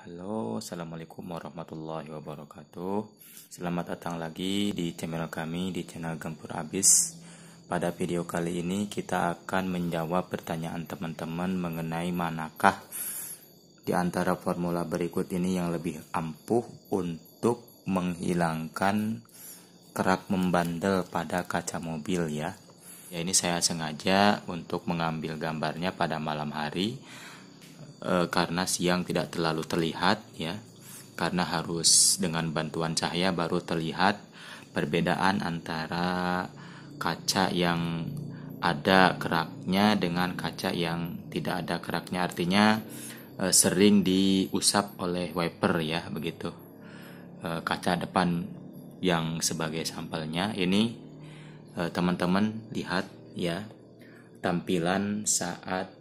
Halo, assalamualaikum warahmatullahi wabarakatuh. Selamat datang lagi di channel kami, di channel Gempur Abis. Pada video kali ini kita akan menjawab pertanyaan teman-teman mengenai manakah di antara formula berikut ini yang lebih ampuh untuk menghilangkan kerak membandel pada kaca mobil ya. Ya, ini saya sengaja untuk mengambil gambarnya pada malam hari karena siang tidak terlalu terlihat ya, karena harus dengan bantuan cahaya baru terlihat perbedaan antara kaca yang ada keraknya dengan kaca yang tidak ada keraknya, artinya sering diusap oleh wiper ya begitu. Kaca depan yang sebagai sampelnya ini, teman-teman lihat ya tampilan saat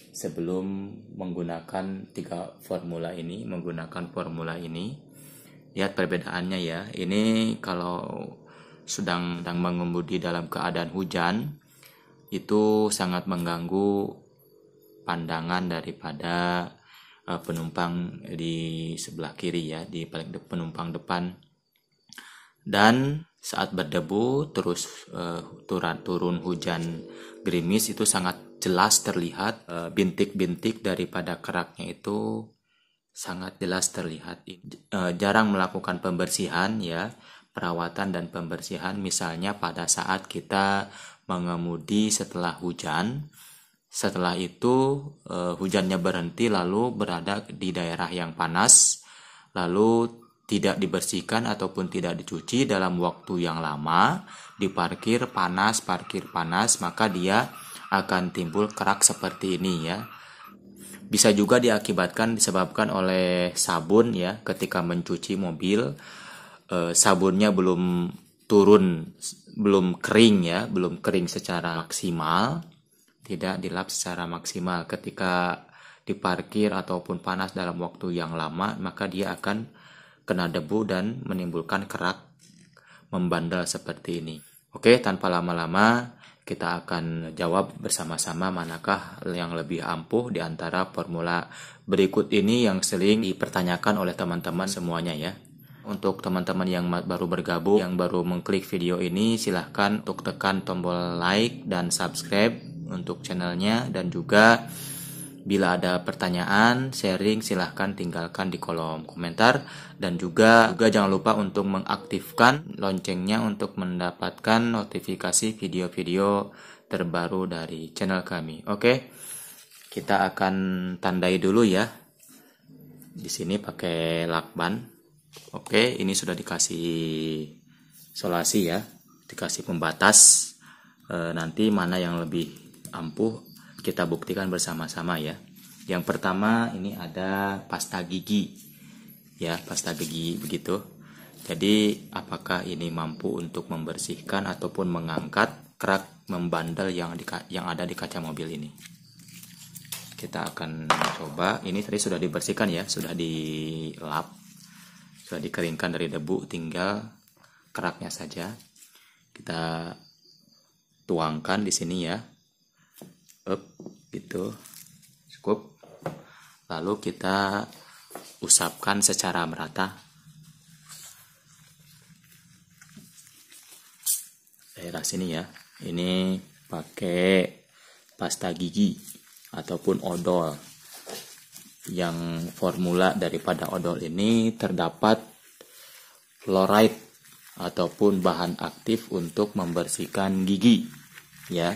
sebelum menggunakan menggunakan formula ini. Lihat perbedaannya ya. Ini kalau sedang mengemudi dalam keadaan hujan itu sangat mengganggu pandangan daripada penumpang di sebelah kiri ya, di paling penumpang depan. Dan saat berdebu terus turun hujan gerimis itu sangat jelas terlihat, bintik-bintik daripada keraknya itu sangat jelas terlihat. Jarang melakukan pembersihan ya, perawatan dan pembersihan, misalnya pada saat kita mengemudi setelah hujan. Setelah itu hujannya berhenti lalu berada di daerah yang panas, lalu tidak dibersihkan ataupun tidak dicuci dalam waktu yang lama, parkir panas, maka dia akan timbul kerak seperti ini ya. Bisa juga disebabkan oleh sabun ya, ketika mencuci mobil sabunnya belum kering secara maksimal, tidak dilap secara maksimal. Ketika diparkir ataupun panas dalam waktu yang lama, maka dia akan kena debu dan menimbulkan kerak membandel seperti ini. Oke, tanpa lama-lama kita akan jawab bersama-sama manakah yang lebih ampuh di antara formula berikut ini yang sering dipertanyakan oleh teman-teman semuanya ya. Untuk teman-teman yang baru bergabung, yang baru mengklik video ini, silahkan untuk tekan tombol like dan subscribe untuk channelnya, dan juga bila ada pertanyaan, sharing, silahkan tinggalkan di kolom komentar. Dan juga jangan lupa untuk mengaktifkan loncengnya untuk mendapatkan notifikasi video-video terbaru dari channel kami. Oke, kita akan tandai dulu ya. Di sini pakai lakban. Oke, ini sudah dikasih isolasi ya, dikasih pembatas. Nanti mana yang lebih ampuh kita buktikan bersama-sama ya. Yang pertama ini ada pasta gigi ya, pasta gigi begitu. Jadi apakah ini mampu untuk membersihkan ataupun mengangkat kerak membandel yang ada di kaca mobil ini? Kita akan coba. Ini tadi sudah dibersihkan ya, sudah dilap, sudah dikeringkan dari debu, tinggal keraknya saja. Kita tuangkan di sini ya. Gitu, cukup. Lalu kita usapkan secara merata daerah sini ya. Ini pakai pasta gigi ataupun odol. Yang formula daripada odol ini terdapat fluoride ataupun bahan aktif untuk membersihkan gigi ya.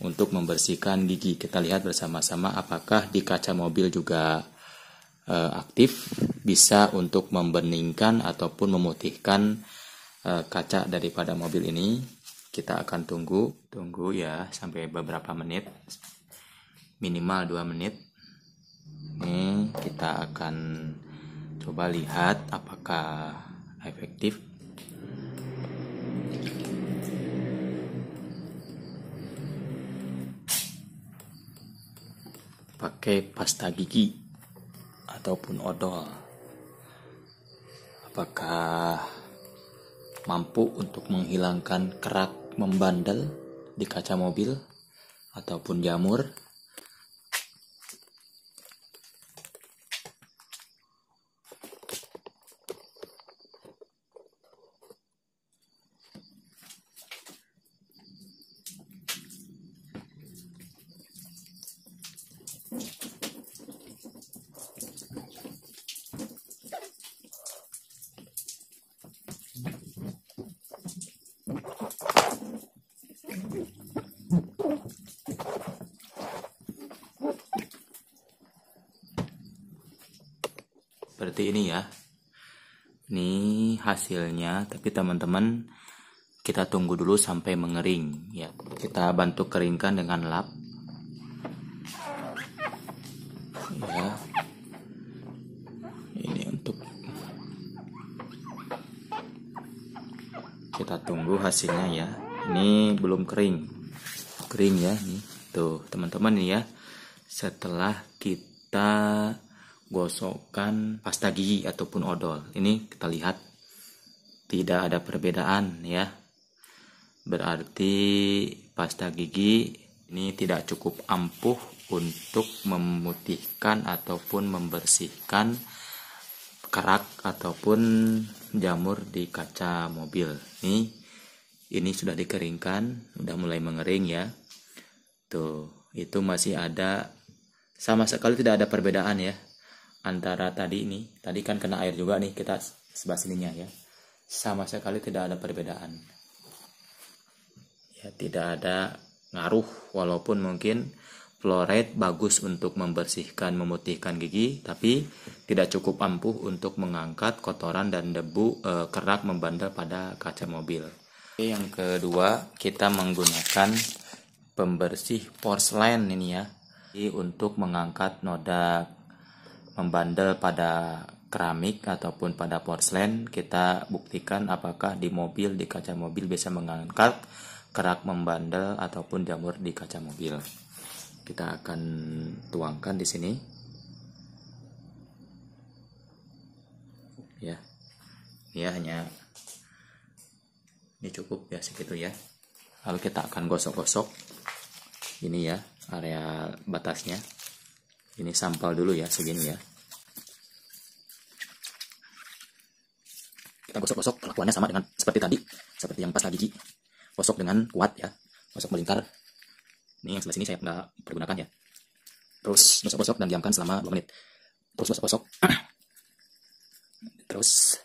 Untuk membersihkan gigi, kita lihat bersama-sama apakah di kaca mobil juga aktif, bisa untuk membeningkan ataupun memutihkan kaca daripada mobil ini. Kita akan tunggu ya sampai beberapa menit, minimal 2 menit. Ini kita akan coba lihat apakah efektif. Pakai pasta gigi ataupun odol, apakah mampu untuk menghilangkan kerak membandel di kaca mobil ataupun jamur? seperti ini ya. Ini hasilnya, tapi teman-teman kita tunggu dulu sampai mengering ya. Kita bantu keringkan dengan lap ya. Ini untuk kita tunggu hasilnya ya. Ini belum kering ya nih. Tuh teman-teman nih ya. Setelah kita gosokkan pasta gigi ataupun odol, ini kita lihat tidak ada perbedaan ya. Berarti pasta gigi ini tidak cukup ampuh untuk memutihkan ataupun membersihkan kerak ataupun jamur di kaca mobil. Ini sudah dikeringkan, sudah mulai mengering ya. Tuh, itu masih ada, sama sekali tidak ada perbedaan ya antara tadi kan kena air juga nih, kita sebelah sininya ya. Sama sekali tidak ada perbedaan. Ya, tidak ada ngaruh, walaupun mungkin fluoride bagus untuk membersihkan, memutihkan gigi, tapi tidak cukup ampuh untuk mengangkat kotoran dan debu kerak membandel pada kaca mobil. Yang kedua, kita menggunakan pembersih porselen ini ya, untuk mengangkat noda membandel pada keramik ataupun pada porselen. Kita buktikan apakah di mobil, di kaca mobil bisa mengangkat kerak membandel ataupun jamur di kaca mobil. Kita akan tuangkan di sini ya. Ya, hanya ini cukup ya, segitu ya. Lalu kita akan gosok-gosok ini ya, area batasnya. Ini sampel dulu ya, segini ya. Kita gosok-gosok, perlakuannya sama dengan seperti tadi, seperti yang pasta gigi. Gosok dengan kuat ya, gosok melingkar. Ini yang sebelah sini saya nggak pergunakan ya. Terus gosok-gosok dan diamkan selama 2 menit. Terus gosok-gosok. Terus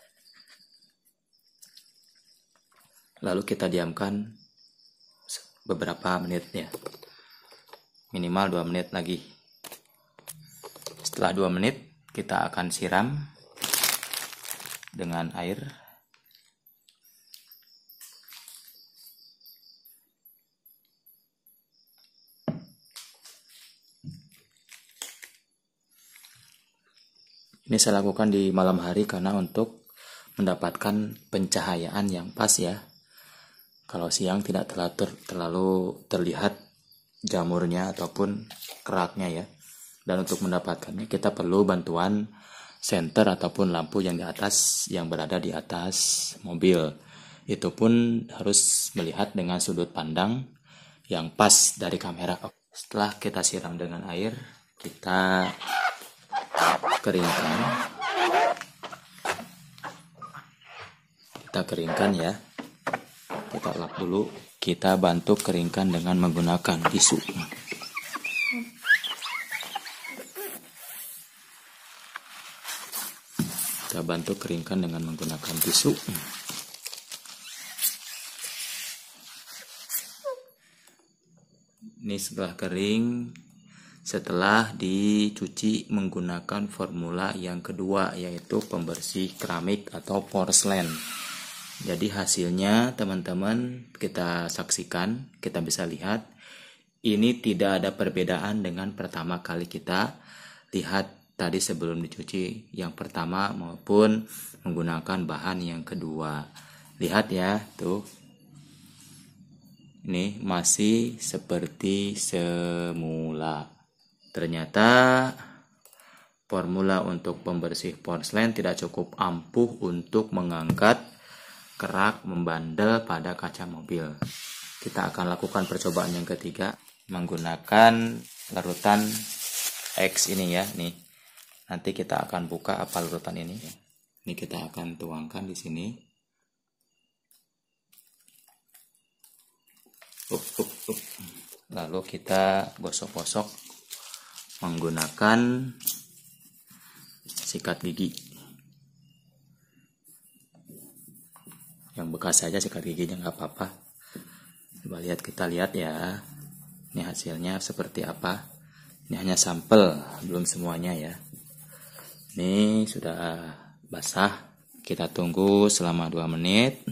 lalu kita diamkan beberapa menit ya. Minimal 2 menit lagi. Setelah 2 menit kita akan siram dengan air. Ini saya lakukan di malam hari karena untuk mendapatkan pencahayaan yang pas ya. Kalau siang tidak terlalu terlihat jamurnya ataupun keraknya ya. Dan untuk mendapatkannya kita perlu bantuan senter ataupun lampu yang di atas, yang berada di atas mobil. Itu pun harus melihat dengan sudut pandang yang pas dari kamera. Setelah kita siram dengan air, kita keringkan. Kita keringkan ya. Kita lap dulu. Kita bantu keringkan dengan menggunakan tisu. Kita bantu keringkan dengan menggunakan tisu. Ini setelah kering, setelah dicuci menggunakan formula yang kedua, yaitu pembersih keramik atau porselen. Jadi hasilnya teman-teman kita saksikan, kita bisa lihat ini tidak ada perbedaan dengan pertama kali kita lihat tadi sebelum dicuci yang pertama maupun menggunakan bahan yang kedua. Lihat ya, tuh. Ini masih seperti semula. Ternyata formula untuk pembersih porselen tidak cukup ampuh untuk mengangkat kerak membandel pada kaca mobil. Kita akan lakukan percobaan yang ketiga menggunakan larutan X ini ya, nih. Nanti kita akan buka apa larutan ini. Ini kita akan tuangkan di sini. Lalu kita gosok-gosok menggunakan sikat gigi. Yang bekas saja sikat giginya nggak apa-apa. Coba lihat, kita lihat ya. Ini hasilnya seperti apa. Ini hanya sampel, belum semuanya ya. Ini sudah basah. Kita tunggu selama 2 menit.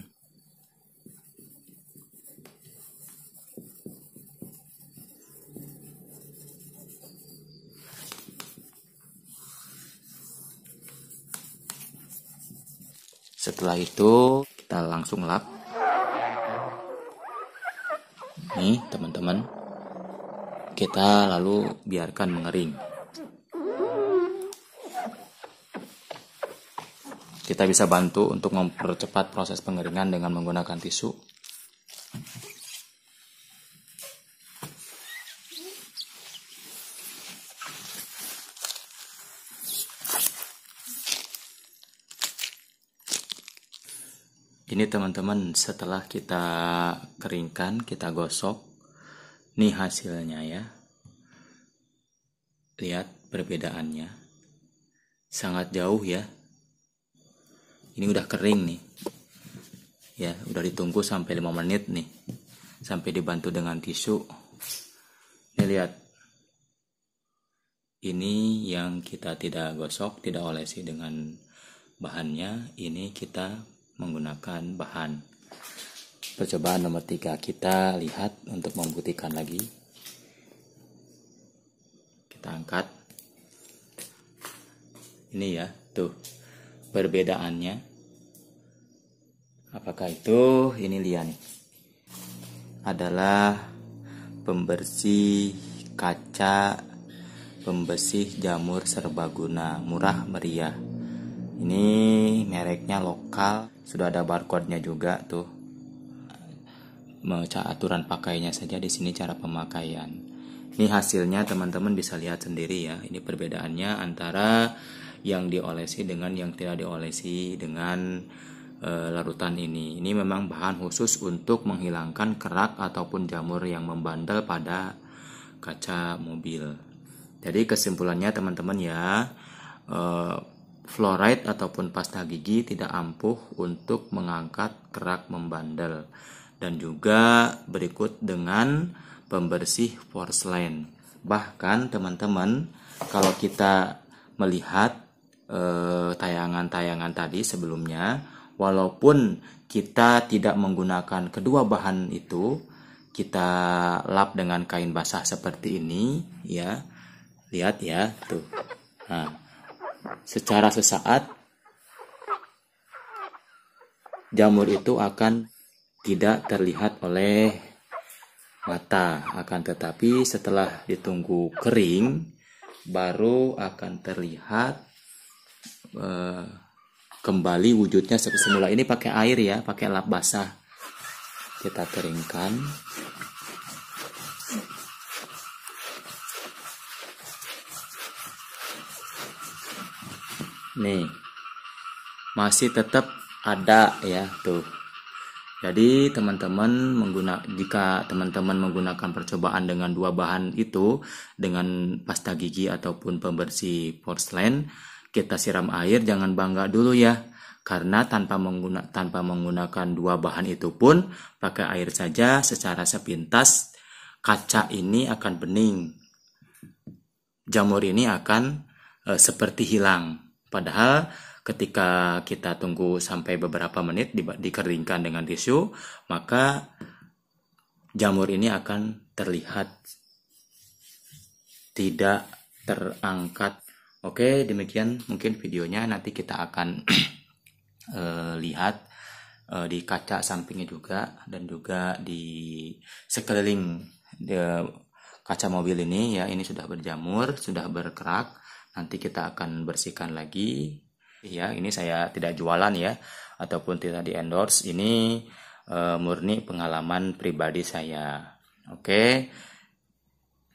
Setelah itu kita langsung lap. Nih teman-teman, kita lalu biarkan mengering. Kita bisa bantu untuk mempercepat proses pengeringan dengan menggunakan tisu. Ini teman-teman, setelah kita keringkan, kita gosok. Nih hasilnya ya. Lihat perbedaannya. Sangat jauh ya. Ini udah kering nih. Ya, udah ditunggu sampai 5 menit nih. Sampai dibantu dengan tisu. Nih lihat. Ini yang kita tidak gosok, tidak olesi dengan bahannya. Ini kita menggunakan bahan. Percobaan nomor 3, kita lihat untuk membuktikan lagi. Kita angkat. Ini ya, tuh perbedaannya. Apakah itu? Ini lihat nih. Adalah pembersih kaca, pembersih jamur serbaguna, murah meriah. Ini mereknya lokal, sudah ada barcode-nya juga tuh. Aturan pakainya saja di sini, cara pemakaian. Ini hasilnya teman-teman bisa lihat sendiri ya. Ini perbedaannya antara yang diolesi dengan yang tidak diolesi dengan larutan ini. Ini memang bahan khusus untuk menghilangkan kerak ataupun jamur yang membandel pada kaca mobil. Jadi kesimpulannya teman-teman ya, fluoride ataupun pasta gigi tidak ampuh untuk mengangkat kerak membandel. Dan juga berikut dengan pembersih porselen. Bahkan teman-teman, kalau kita melihat tayangan-tayangan tadi sebelumnya, walaupun kita tidak menggunakan kedua bahan itu, kita lap dengan kain basah seperti ini ya. Lihat ya, tuh. Nah, secara sesaat jamur itu akan tidak terlihat oleh mata, akan tetapi setelah ditunggu kering baru akan terlihat kembali wujudnya seperti semula. Ini pakai air ya, pakai lap basah. Kita keringkan. Nih, masih tetap ada ya tuh. Jadi teman-teman jika teman-teman menggunakan percobaan dengan dua bahan itu, dengan pasta gigi ataupun pembersih porselen, kita siram air, jangan bangga dulu ya. Karena tanpa menggunakan dua bahan itu pun, pakai air saja secara sepintas kaca ini akan bening. Jamur ini akan seperti hilang. Padahal ketika kita tunggu sampai beberapa menit dikeringkan dengan tisu, maka jamur ini akan terlihat tidak terangkat. Oke, demikian mungkin videonya. Nanti kita akan lihat di kaca sampingnya juga, dan juga di sekeliling kaca mobil ini ya. Ini sudah berjamur, sudah berkerak. Nanti kita akan bersihkan lagi. Ya, ini saya tidak jualan ya, ataupun tidak di endorse. Ini murni pengalaman pribadi saya. Oke,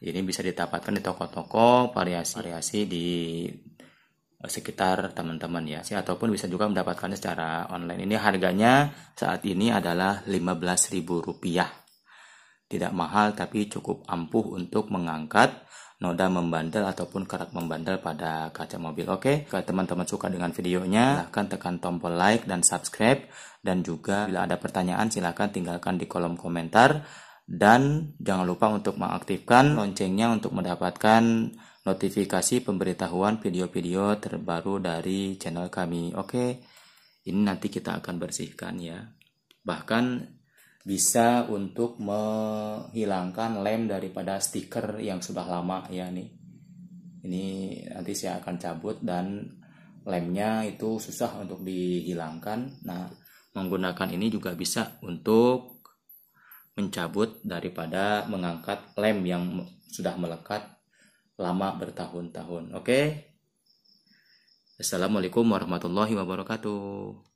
ini bisa didapatkan di toko-toko variasi di sekitar teman-teman ya, ataupun bisa juga mendapatkannya secara online. Ini harganya saat ini adalah Rp15.000. Tidak mahal, tapi cukup ampuh untuk mengangkat noda membandel ataupun kerak membandel pada kaca mobil. Oke, kalau teman-teman suka dengan videonya, silahkan tekan tombol like dan subscribe. Dan juga bila ada pertanyaan, silahkan tinggalkan di kolom komentar. Dan jangan lupa untuk mengaktifkan loncengnya untuk mendapatkan notifikasi pemberitahuan video-video terbaru dari channel kami. Oke, ini nanti kita akan bersihkan ya. Bahkan bisa untuk menghilangkan lem daripada stiker yang sudah lama ya nih. Ini nanti saya akan cabut dan lemnya itu susah untuk dihilangkan. Nah, menggunakan ini juga bisa untuk mencabut daripada mengangkat lem yang sudah melekat lama bertahun-tahun. Oke. Assalamualaikum warahmatullahi wabarakatuh.